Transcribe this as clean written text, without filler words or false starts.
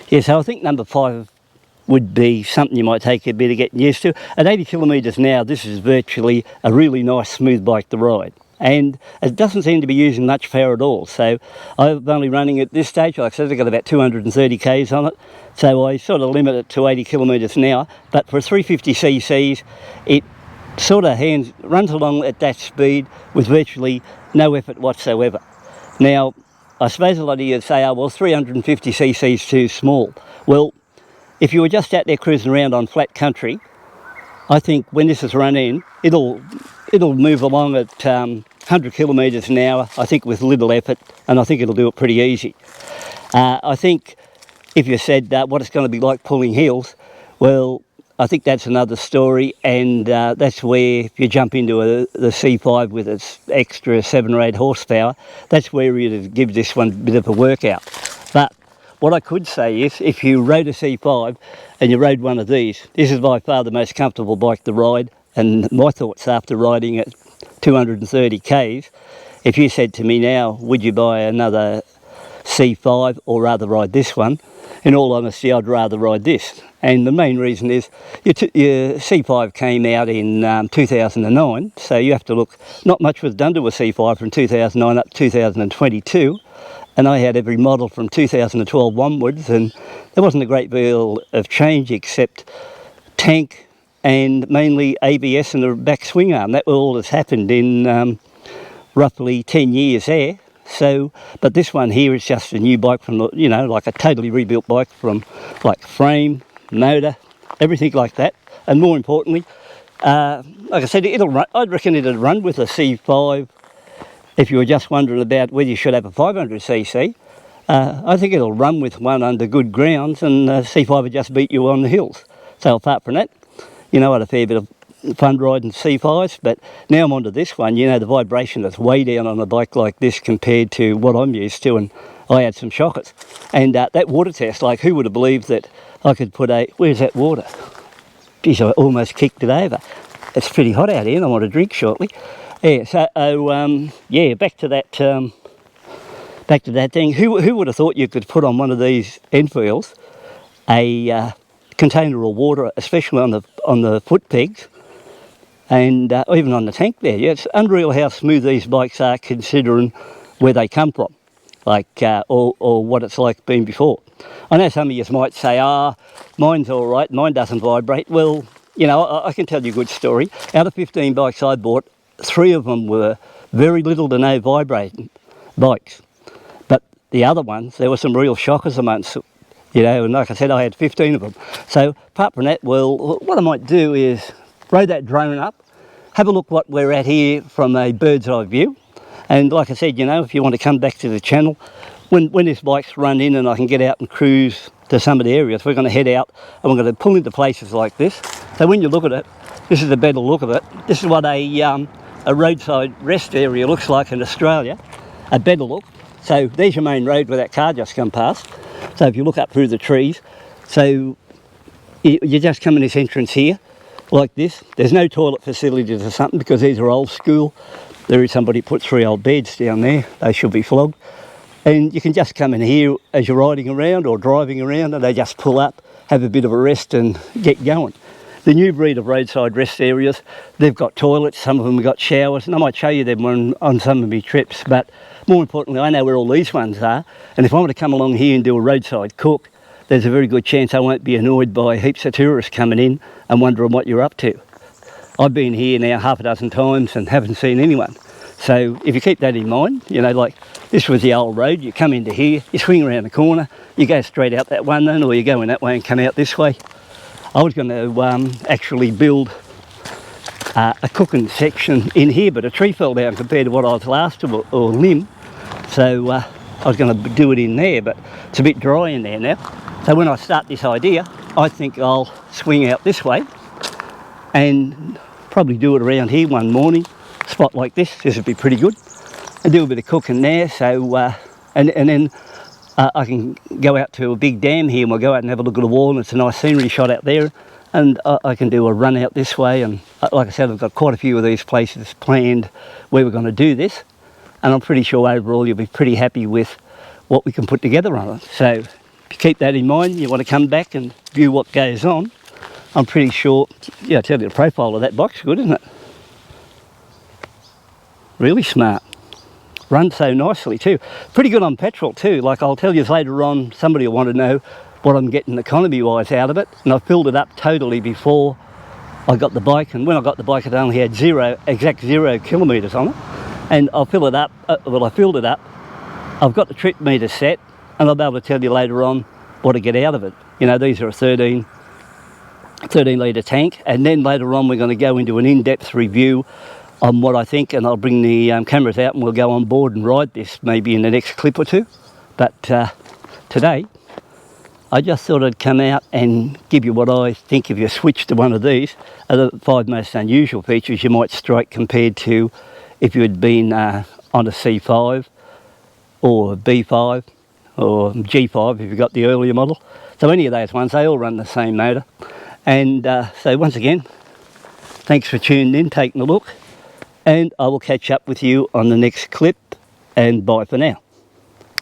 Yeah, so I think number 5 would be something you might take a bit of getting used to. At 80 kilometres now, this is virtually a really nice smooth bike to ride. And it doesn't seem to be using much power at all. So I'm only running at this stage, like I said, I've got about 230 k's on it. So I sort of limit it to 80 kilometres now. But for 350 cc's, it sort of runs along at that speed with virtually no effort whatsoever. Now, I suppose a lot of you would say, oh, well, 350 cc's too small. Well, if you were just out there cruising around on flat country, I think when this is run in, it'll move along at 100 kilometres an hour, I think with little effort, and I think it'll do it pretty easy. I think if you said what it's going to be like pulling hills, well, I think that's another story, and that's where if you jump into the C5 with its extra 7 or 8 horsepower, that's where you'd give this one a bit of a workout. But what I could say is, if you rode a C5 and you rode one of these, this is by far the most comfortable bike to ride, and my thoughts after riding at 230 k's, if you said to me now, would you buy another C5 or rather ride this one? In all honesty, I'd rather ride this. And the main reason is your C5 came out in 2009, so you have to look, not much was done to a C5 from 2009 up to 2022, and I had every model from 2012 onwards, and there wasn't a great deal of change except tank and mainly ABS and the back swing arm. That all has happened in roughly 10 years there. So, but this one here is just a new bike from, you know, like a totally rebuilt bike from like frame, motor, everything like that. And more importantly, like I said, it'll run, I'd reckon it'd run with a C5 if you were just wondering about whether you should have a 500cc. I think it'll run with one under good grounds, and C5 would just beat you on the hills. So apart from that, you know, I had a fair bit of fun riding C5s, but now I'm onto this one. You know, the vibration is way down on a bike like this compared to what I'm used to, and I had some shockers. And that water test, like, who would have believed that I could put where's that water? Geez, I almost kicked it over. It's pretty hot out here and I want a drink shortly. Yeah, so yeah, back to that thing. Who would have thought you could put on one of these Enfields a container of water, especially on the foot pegs, and even on the tank there. Yeah, it's unreal how smooth these bikes are considering where they come from, like or what it's like been before. I know some of you might say, mine's all right, mine doesn't vibrate. Well, you know, I can tell you a good story. Out of 15 bikes I bought, 3 of them were very little to no vibrating bikes. But the other ones, there were some real shockers amongst, you know, and like I said, I had 15 of them. So apart from that, well, what I might do is row that drone up, have a look what we're at here from a bird's eye view. And like I said, you know, if you want to come back to the channel, when this bike's run in and I can get out and cruise to some of the areas, we're going to head out and we're going to pull into places like this. So when you look at it, this is a better look of it. This is what a roadside rest area looks like in Australia, a better look. So there's your main road where that car just come past. So if you look up through the trees, so you just come in this entrance here, like this. There's no toilet facilities or something because these are old school. There is somebody put 3 old beds down there. They should be flogged. And you can just come in here as you're riding around or driving around, and they just pull up, have a bit of a rest and get going. The new breed of roadside rest areas, they've got toilets, some of them have got showers, and I might show you them on some of my trips. But more importantly, I know where all these ones are, and if I want to come along here and do a roadside cook, there's a very good chance I won't be annoyed by heaps of tourists coming in and wondering what you're up to. I've been here now half a dozen times and haven't seen anyone. So if you keep that in mind, you know, like this was the old road, you come into here, you swing around the corner, you go straight out that one then, or you go in that way and come out this way. I was going to actually build a cooking section in here, but a tree fell down compared to what I was last to, or limb. So I was going to do it in there, but it's a bit dry in there now. So when I start this idea, I think I'll swing out this way and probably do it around here one morning. A spot like this would be pretty good. And do a bit of cooking there, so and then I can go out to a big dam here and we'll go out and have a look at the wall, and it's a nice scenery shot out there, and I can do a run out this way. And like I said, I've got quite a few of these places planned where we're going to do this, and I'm pretty sure overall you'll be pretty happy with what we can put together on it. So if you keep that in mind. You want to come back and view what goes on. I'm pretty sure, yeah, I tell you, the profile of that bike's good, isn't it? Really smart. Runs so nicely too. Pretty good on petrol too. Like I'll tell you later on, somebody will want to know what I'm getting economy-wise out of it. And I filled it up totally before I got the bike. And when I got the bike, it only had exact 0 kilometres on it. And I'll fill it up, I filled it up. I've got the trip meter set, and I'll be able to tell you later on what I get out of it. You know, these are a 13 litre tank, and then later on we're going to go into an in-depth review on what I think, and I'll bring the cameras out and we'll go on board and ride this maybe in the next clip or two. But today I just thought I'd come out and give you what I think if you switch to one of these are the 5 most unusual features you might strike compared to if you had been on a C5 or a B5 or G5 if you've got the earlier model. So any of those ones, they all run the same motor. And so once again, thanks for tuning in, taking a look, and I will catch up with you on the next clip, and bye for now.